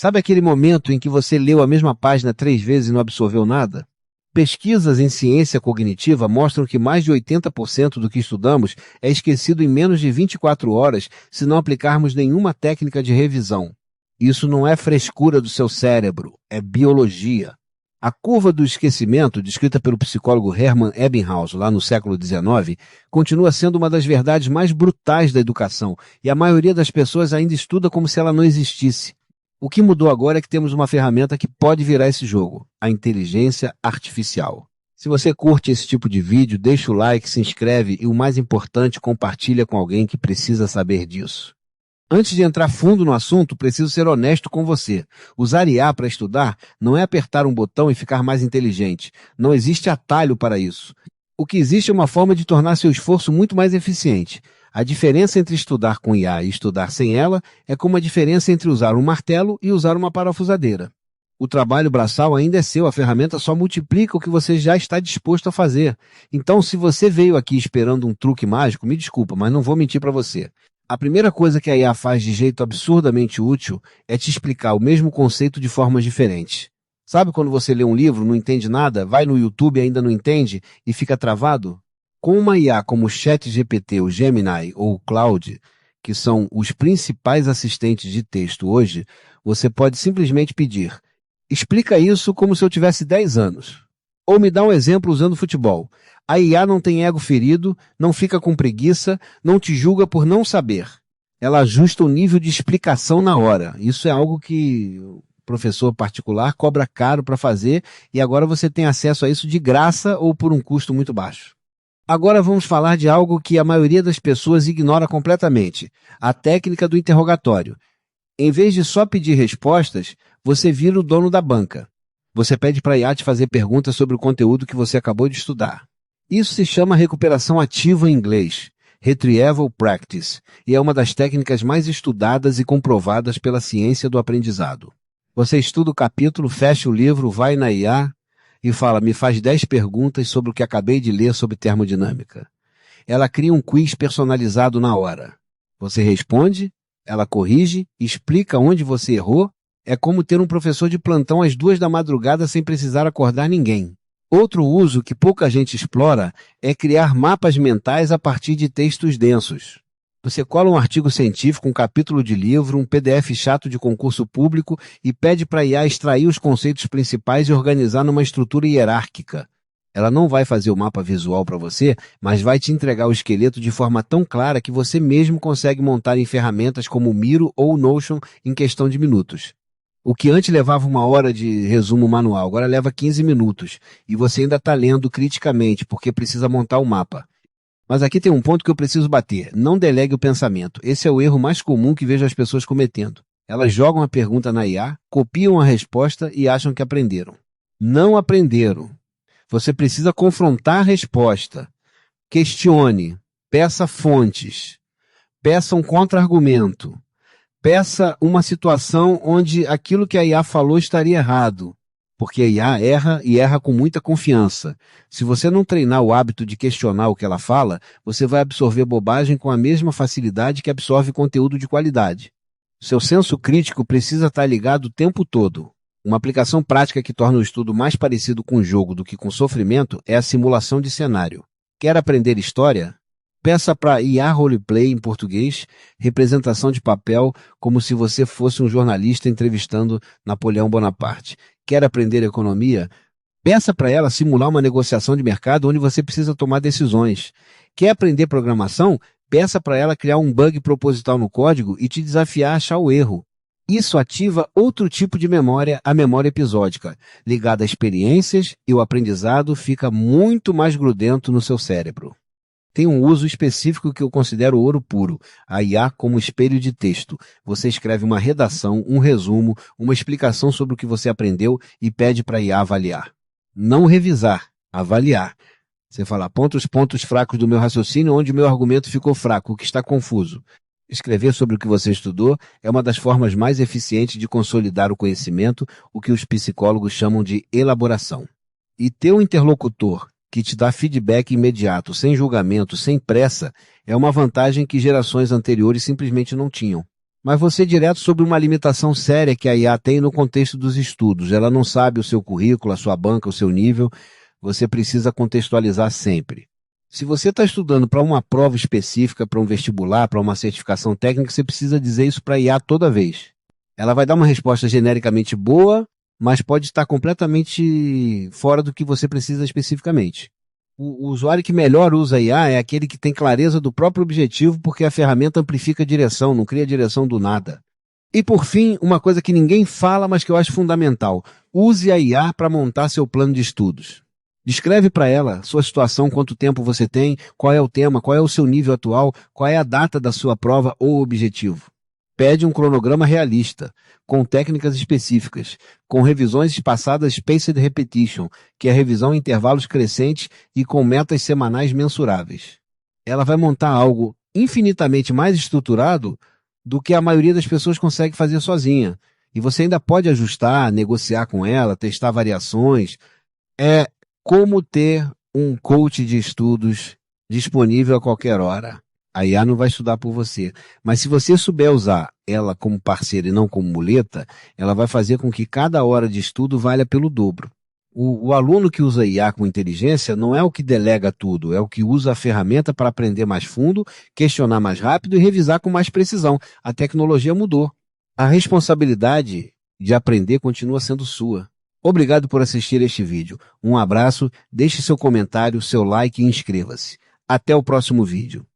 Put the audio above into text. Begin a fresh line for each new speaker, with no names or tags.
Sabe aquele momento em que você leu a mesma página 3 vezes e não absorveu nada? Pesquisas em ciência cognitiva mostram que mais de 80% do que estudamos é esquecido em menos de 24 horas se não aplicarmos nenhuma técnica de revisão. Isso não é frescura do seu cérebro, é biologia. A curva do esquecimento, descrita pelo psicólogo Hermann Ebbinghaus lá no século XIX, continua sendo uma das verdades mais brutais da educação, e a maioria das pessoas ainda estuda como se ela não existisse. O que mudou agora é que temos uma ferramenta que pode virar esse jogo, a inteligência artificial. Se você curte esse tipo de vídeo, deixa o like, se inscreve e, o mais importante, compartilha com alguém que precisa saber disso. Antes de entrar fundo no assunto, preciso ser honesto com você. Usar IA para estudar não é apertar um botão e ficar mais inteligente. Não existe atalho para isso. O que existe é uma forma de tornar seu esforço muito mais eficiente. A diferença entre estudar com IA e estudar sem ela é como a diferença entre usar um martelo e usar uma parafusadeira. O trabalho braçal ainda é seu, a ferramenta só multiplica o que você já está disposto a fazer. Então, se você veio aqui esperando um truque mágico, me desculpa, mas não vou mentir para você. A primeira coisa que a IA faz de jeito absurdamente útil é te explicar o mesmo conceito de formas diferentes. Sabe quando você lê um livro, não entende nada, vai no YouTube e ainda não entende e fica travado? Com uma IA como o ChatGPT, o Gemini ou o Claude, que são os principais assistentes de texto hoje, você pode simplesmente pedir: explica isso como se eu tivesse 10 anos. Ou me dá um exemplo usando futebol. A IA não tem ego ferido, não fica com preguiça, não te julga por não saber. Ela ajusta o nível de explicação na hora. Isso é algo que o professor particular cobra caro para fazer e agora você tem acesso a isso de graça ou por um custo muito baixo. Agora vamos falar de algo que a maioria das pessoas ignora completamente, a técnica do interrogatório. Em vez de só pedir respostas, você vira o dono da banca. Você pede para a IA te fazer perguntas sobre o conteúdo que você acabou de estudar. Isso se chama recuperação ativa em inglês, Retrieval Practice, e é uma das técnicas mais estudadas e comprovadas pela ciência do aprendizado. Você estuda o capítulo, fecha o livro, vai na IA e fala: me faz 10 perguntas sobre o que acabei de ler sobre termodinâmica. Ela cria um quiz personalizado na hora. Você responde, ela corrige, explica onde você errou. É como ter um professor de plantão às 2 da madrugada sem precisar acordar ninguém. Outro uso que pouca gente explora é criar mapas mentais a partir de textos densos. Você cola um artigo científico, um capítulo de livro, um PDF chato de concurso público e pede para a IA extrair os conceitos principais e organizar numa estrutura hierárquica. Ela não vai fazer o mapa visual para você, mas vai te entregar o esqueleto de forma tão clara que você mesmo consegue montar em ferramentas como o Miro ou o Notion em questão de minutos. O que antes levava 1 hora de resumo manual, agora leva 15 minutos. E você ainda está lendo criticamente, porque precisa montar o mapa. Mas aqui tem um ponto que eu preciso bater. Não delegue o pensamento. Esse é o erro mais comum que vejo as pessoas cometendo. Elas jogam a pergunta na IA, copiam a resposta e acham que aprenderam. Não aprenderam. Você precisa confrontar a resposta. Questione. Peça fontes. Peça um contra-argumento. Peça uma situação onde aquilo que a IA falou estaria errado. Porque a IA erra e erra com muita confiança. Se você não treinar o hábito de questionar o que ela fala, você vai absorver bobagem com a mesma facilidade que absorve conteúdo de qualidade. Seu senso crítico precisa estar ligado o tempo todo. Uma aplicação prática que torna o estudo mais parecido com jogo do que com sofrimento é a simulação de cenário. Quer aprender história? Peça para IA Roleplay em português, representação de papel, como se você fosse um jornalista entrevistando Napoleão Bonaparte. Quer aprender economia? Peça para ela simular uma negociação de mercado onde você precisa tomar decisões. Quer aprender programação? Peça para ela criar um bug proposital no código e te desafiar a achar o erro. Isso ativa outro tipo de memória, a memória episódica, ligada a experiências, e o aprendizado fica muito mais grudento no seu cérebro. Tem um uso específico que eu considero ouro puro, a IA como espelho de texto. Você escreve uma redação, um resumo, uma explicação sobre o que você aprendeu e pede para a IA avaliar. Não revisar, avaliar. Você fala: aponta os pontos fracos do meu raciocínio onde o meu argumento ficou fraco, o que está confuso. Escrever sobre o que você estudou é uma das formas mais eficientes de consolidar o conhecimento, o que os psicólogos chamam de elaboração. E ter um interlocutor que te dá feedback imediato, sem julgamento, sem pressa, é uma vantagem que gerações anteriores simplesmente não tinham. Mas você direto sobre uma limitação séria que a IA tem no contexto dos estudos. Ela não sabe o seu currículo, a sua banca, o seu nível. Você precisa contextualizar sempre. Se você está estudando para uma prova específica, para um vestibular, para uma certificação técnica, você precisa dizer isso para a IA toda vez. Ela vai dar uma resposta genericamente boa, mas pode estar completamente fora do que você precisa especificamente. O usuário que melhor usa a IA é aquele que tem clareza do próprio objetivo, porque a ferramenta amplifica a direção, não cria direção do nada. E por fim, uma coisa que ninguém fala, mas que eu acho fundamental. Use a IA para montar seu plano de estudos. Descreve para ela sua situação, quanto tempo você tem, qual é o tema, qual é o seu nível atual, qual é a data da sua prova ou objetivo. Pede um cronograma realista, com técnicas específicas, com revisões espaçadas spaced repetition, que é revisão em intervalos crescentes e com metas semanais mensuráveis. Ela vai montar algo infinitamente mais estruturado do que a maioria das pessoas consegue fazer sozinha. E você ainda pode ajustar, negociar com ela, testar variações. É como ter um coach de estudos disponível a qualquer hora. A IA não vai estudar por você. Mas se você souber usar ela como parceira e não como muleta, ela vai fazer com que cada hora de estudo valha pelo dobro. O aluno que usa IA com inteligência não é o que delega tudo, é o que usa a ferramenta para aprender mais fundo, questionar mais rápido e revisar com mais precisão. A tecnologia mudou. A responsabilidade de aprender continua sendo sua. Obrigado por assistir este vídeo. Um abraço, deixe seu comentário, seu like e inscreva-se. Até o próximo vídeo.